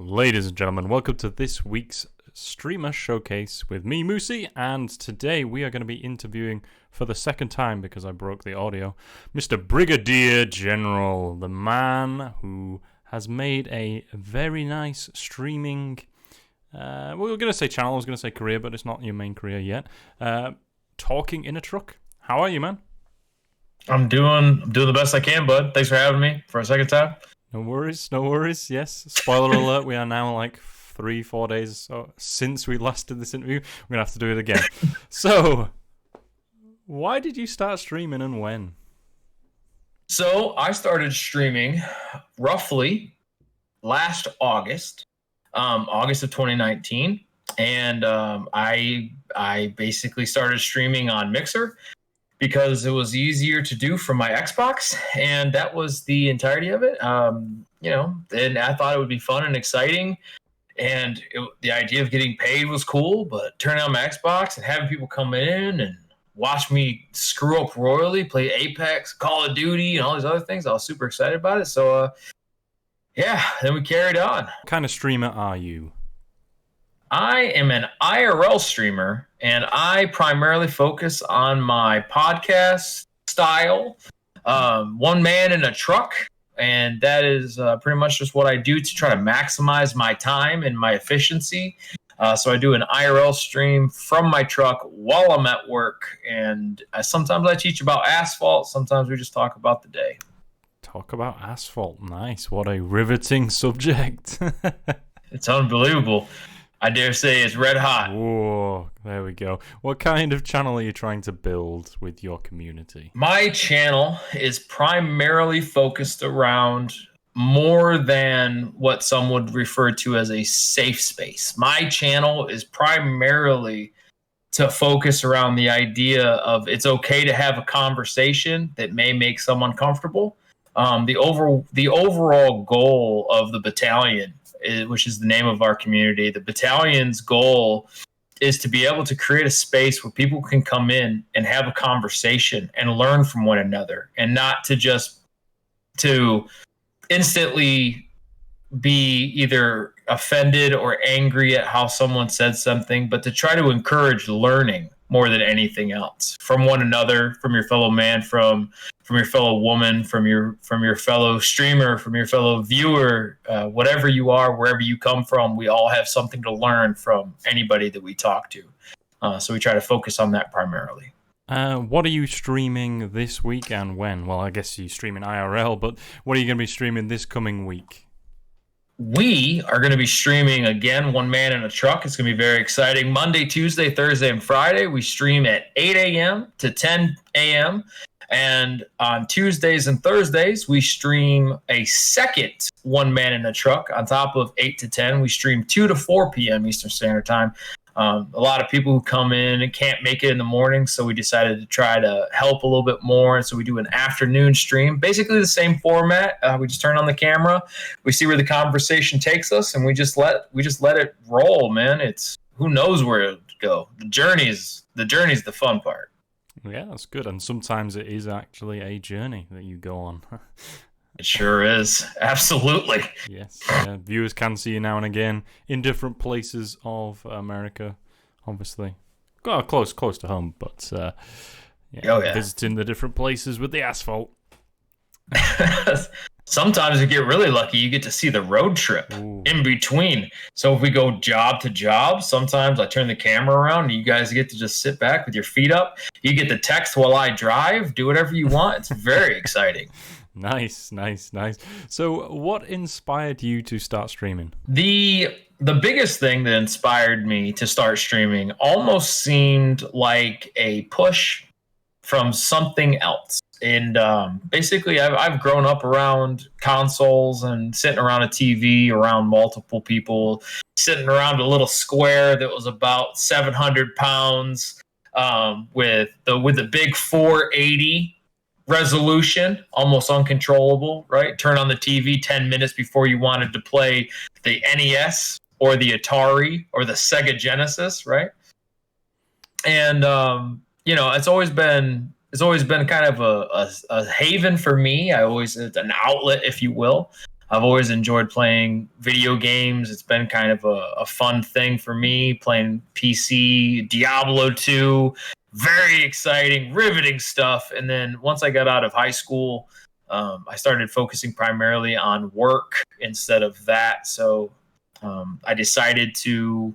Ladies and gentlemen, welcome to this week's Streamer Showcase with me, Moosey, and today we are going to be interviewing for the second time, because I broke the audio, Mr. Brigadier General, the man who has made a very nice streaming, we were going to say channel, I was going to say career, but it's not your main career yet, talking in a truck. How are you, man? I'm doing the best I can, bud. Thanks for having me for a second time. No worries, yes. Spoiler alert, we are now like 3-4 days since we last did this interview. We're going to have to do it again. So, why did you start streaming and when? So, I started streaming roughly last August, August of 2019. And I basically started streaming on Mixer because it was easier to do from my Xbox, and that was the entirety of it. And I thought it would be fun and exciting, and the idea of getting paid was cool, but turning on my Xbox and having people come in and watch me screw up royally, play Apex, Call of Duty, and all these other things, I was super excited about it. So, then we carried on. What kind of streamer are you? I am an IRL streamer, and I primarily focus on my podcast style, one man in a truck, and that is pretty much just what I do to try to maximize my time and my efficiency. So I do an IRL stream from my truck while I'm at work, and sometimes I teach about asphalt, sometimes we just talk about the day. Talk about asphalt, nice. What a riveting subject. It's unbelievable. I dare say it's red hot. Whoa, there we go. What kind of channel are you trying to build with your community? My channel is primarily focused around more than what some would refer to as a safe space. My channel is primarily to focus around the idea of it's okay to have a conversation that may make someone comfortable. The overall goal of the battalion, which is the name of our community, the battalion's goal is to be able to create a space where people can come in and have a conversation and learn from one another, and not to instantly be either offended or angry at how someone said something, but to try to encourage learning more than anything else from one another, from your fellow man, from your fellow woman, from your fellow streamer, from your fellow viewer, whatever you are, wherever you come from, we all have something to learn from anybody that we talk to. So we try to focus on that primarily. What are you streaming this week and when? Well, I guess you stream in IRL, but what are you going to be streaming this coming week? We are going to be streaming again, one man in a truck. It's going to be very exciting. Monday, Tuesday, Thursday, and Friday, we stream at 8 a.m. to 10 a.m. And on Tuesdays and Thursdays, we stream a second one man in a truck. On top of 8 to 10, we stream 2 to 4 p.m. Eastern Standard Time. A lot of people who come in and can't make it in the morning, so we decided to try to help a little bit more. And so we do an afternoon stream, basically the same format. We just turn on the camera, we see where the conversation takes us, and we just let it roll, man. It's who knows where it'll go. The journey's the fun part. Yeah, that's good. And sometimes it is actually a journey that you go on. It sure is. Absolutely. Yes. Viewers can see you now and again in different places of America, obviously. Well, close to home, but visiting the different places with the asphalt. Sometimes you get really lucky. You get to see the road trip in between. So if we go job to job, sometimes I turn the camera around and you guys get to just sit back with your feet up. You get the text while I drive. Do whatever you want. It's very exciting. Nice. So what inspired you to start streaming? The biggest thing that inspired me to start streaming almost seemed like a push from something else. And basically, I've grown up around consoles and sitting around a TV around multiple people, sitting around a little square that was about 700 pounds with the big 480 resolution, almost uncontrollable, right? Turn on the TV 10 minutes before you wanted to play the NES or the Atari or the Sega Genesis, right? And it's always been kind of a haven for me. It's an outlet, if you will. I've always enjoyed playing video games. It's been kind of a fun thing for me, playing PC, Diablo 2, very exciting, riveting stuff. And then once I got out of high school, I started focusing primarily on work instead of that. So I decided to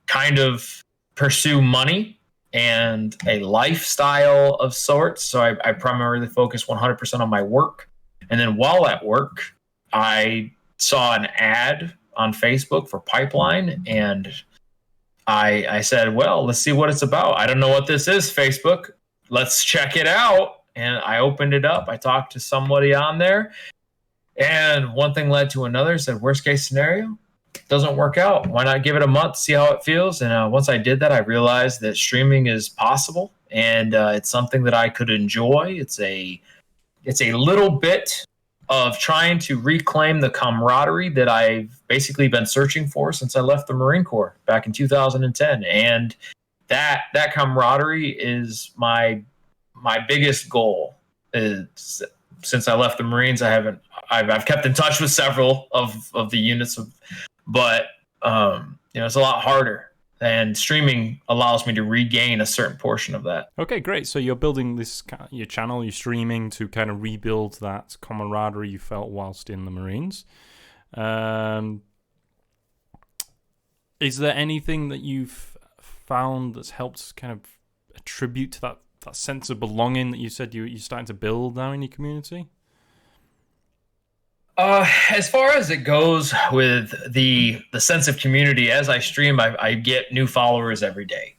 kind of pursue money and a lifestyle of sorts. So I primarily focus 100% on my work. And then while at work, I saw an ad on Facebook for Pipeline, and I said, well, let's see what it's about. I don't know what this is, Facebook. Let's check it out. And I opened it up. I talked to somebody on there, and one thing led to another. Said, worst case scenario, doesn't work out. Why not give it a month, see how it feels? And once I did that, I realized that streaming is possible, and it's something that I could enjoy. It's a little bit of trying to reclaim the camaraderie that I've basically been searching for since I left the Marine Corps back in 2010. And that camaraderie is my biggest goal. Since I left the Marines, I've kept in touch with several of the units, but it's a lot harder. And streaming allows me to regain a certain portion of that. Okay, great. So you're building your channel, you're streaming to kind of rebuild that camaraderie you felt whilst in the Marines. Is there anything that you've found that's helped kind of attribute to that sense of belonging that you said you're starting to build now in your community? As far as it goes with the sense of community, as I stream, I get new followers every day.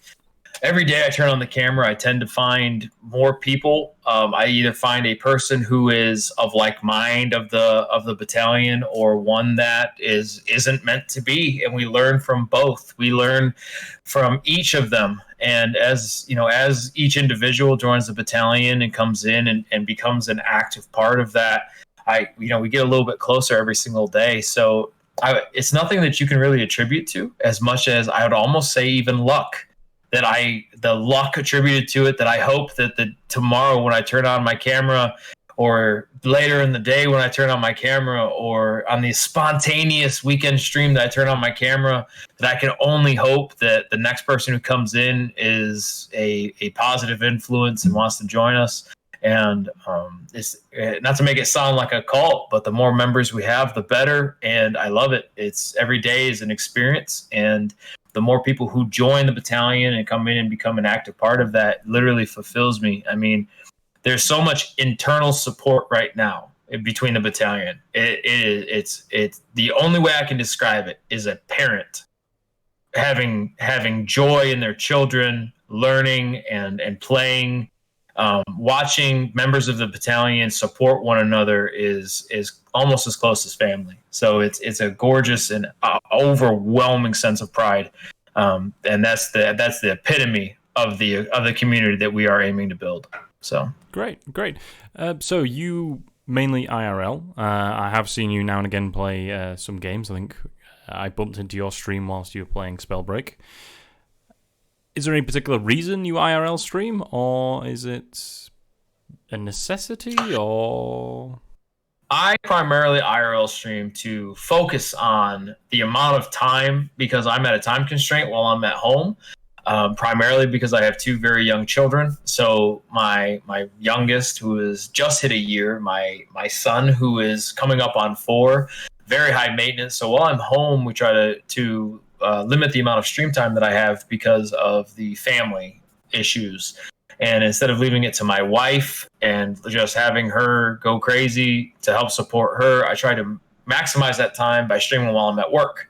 Every day I turn on the camera, I tend to find more people. I either find a person who is of like mind of the battalion, or one that isn't meant to be, and we learn from both. We learn from each of them, and as each individual joins the battalion and comes in and becomes an active part of that, we get a little bit closer every single day. So it's nothing that you can really attribute to, as much as I would almost say even luck. The luck attributed to it, that I hope that tomorrow when I turn on my camera, or later in the day when I turn on my camera, or on the spontaneous weekend stream that I turn on my camera, that I can only hope that the next person who comes in is a positive influence and wants to join us. And it's not to make it sound like a cult, but the more members we have, the better. And I love it. It's every day is an experience. And the more people who join the battalion and come in and become an active part of that literally fulfills me. I mean, there's so much internal support right now between the battalion. It's the only way I can describe it is a parent having joy in their children, learning and playing. Watching members of the battalion support one another is almost as close as family. So it's a gorgeous and overwhelming sense of pride, and that's the epitome of the community that we are aiming to build. So great. So you mainly IRL. I have seen you now and again play some games. I think I bumped into your stream whilst you were playing Spellbreak. Is there any particular reason you IRL stream, or is it a necessity, or? I primarily IRL stream to focus on the amount of time, because I'm at a time constraint while I'm at home, primarily because I have two very young children. So my youngest, who has just hit a year, my son, who is coming up on 4, very high maintenance. So while I'm home, we try to limit the amount of stream time that I have because of the family issues. And instead of leaving it to my wife and just having her go crazy to help support her, I try to maximize that time by streaming while I'm at work.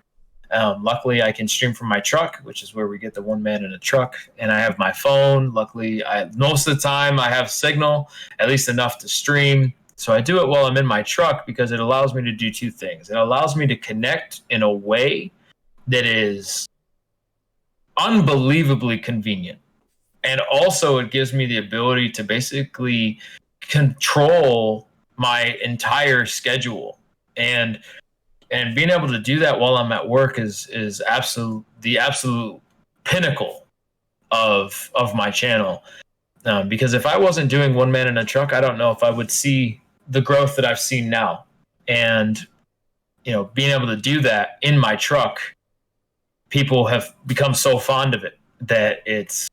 Luckily, I can stream from my truck, which is where we get the one man in a truck. And I have my phone. Luckily, most of the time I have signal, at least enough to stream. So I do it while I'm in my truck because it allows me to do two things. It allows me to connect in a way that is unbelievably convenient. And also it gives me the ability to basically control my entire schedule. And being able to do that while I'm at work is the absolute pinnacle of my channel. Because if I wasn't doing one man in a truck, I don't know if I would see the growth that I've seen now. And being able to do that in my truck, people have become so fond of it that it's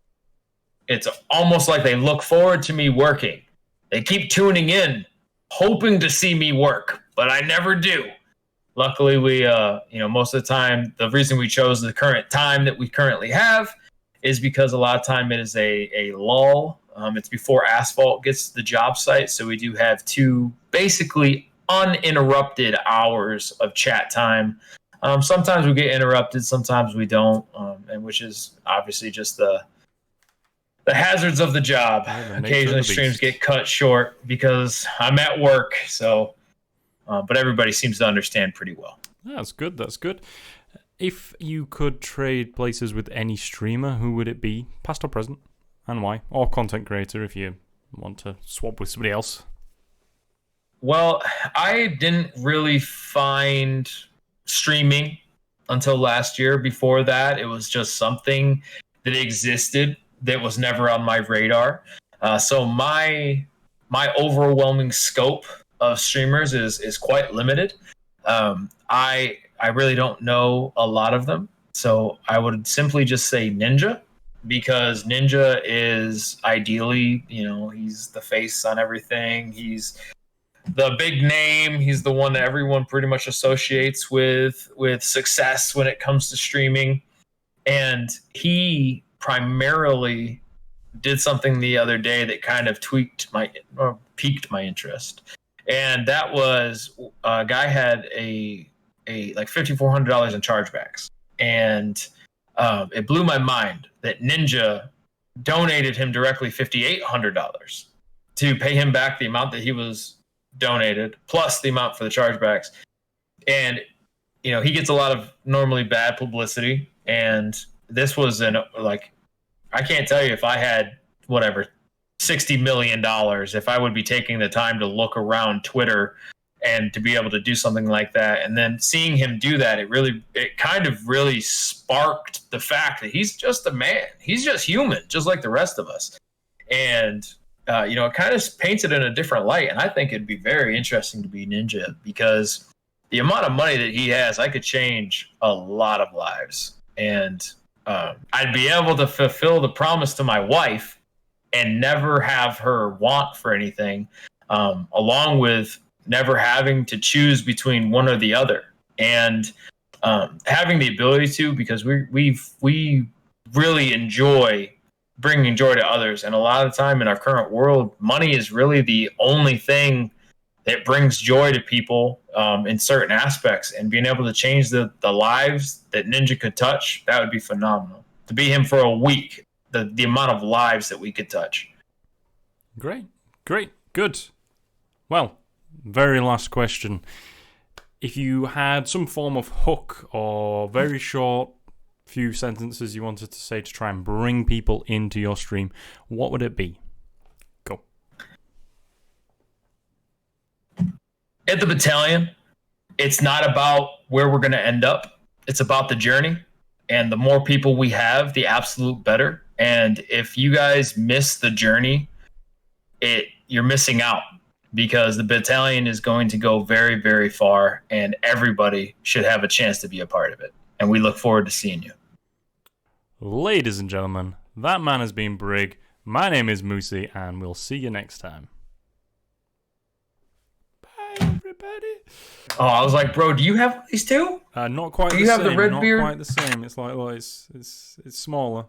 almost like they look forward to me working. They keep tuning in, hoping to see me work, but I never do. Luckily, we, most of the time, the reason we chose the current time that we currently have is because a lot of time it is a lull. It's before asphalt gets to the job site, so we do have 2 basically uninterrupted hours of chat time. Sometimes we get interrupted, sometimes we don't, and which is obviously just the hazards of the job. Occasionally streams get cut short because I'm at work, so but everybody seems to understand pretty well. That's good, that's good. If you could trade places with any streamer, who would it be? Past or present, and why? Or content creator if you want to swap with somebody else. Well, I didn't really find streaming until last year. Before that, it was just something that existed that was never on my radar. So my overwhelming scope of streamers is quite limited. I really don't know a lot of them, so I would simply just say Ninja, because Ninja is ideally, he's the face on everything. He's the big name. He's the one that everyone pretty much associates with success when it comes to streaming. And he primarily did something the other day that kind of piqued my interest. And that was a guy had a like $5,400 in chargebacks. And it blew my mind that Ninja donated him directly $5,800 to pay him back the amount that he was donated, plus the amount for the chargebacks. And, he gets a lot of normally bad publicity. And this was I can't tell you if I had $60 million, if I would be taking the time to look around Twitter and to be able to do something like that. And then seeing him do that, it kind of really sparked the fact that he's just a man. He's just human, just like the rest of us. And, it kind of paints it in a different light. And I think it'd be very interesting to be Ninja, because the amount of money that he has, I could change a lot of lives. And I'd be able to fulfill the promise to my wife and never have her want for anything, along with never having to choose between one or the other, and having the ability to, because we really enjoy bringing joy to others. And a lot of the time in our current world, money is really the only thing that brings joy to people in certain aspects. And being able to change the lives that Ninja could touch, that would be phenomenal. To be him for a week, the amount of lives that we could touch. Great, good. Well, very last question. If you had some form of hook or very short few sentences you wanted to say to try and bring people into your stream, what would it be? Go. At the battalion, it's not about where we're going to end up. It's about the journey. And the more people we have, the absolute better. And if you guys miss the journey, you're missing out, because the battalion is going to go very, very far, and everybody should have a chance to be a part of it. And we look forward to seeing you. Ladies and gentlemen, that man has been Brig. My name is Moosey, and we'll see you next time. Bye, everybody. Oh, I was like, bro, do you have these too? Not quite. Do you have the red beard? Not quite the same. It's like, well, it's smaller.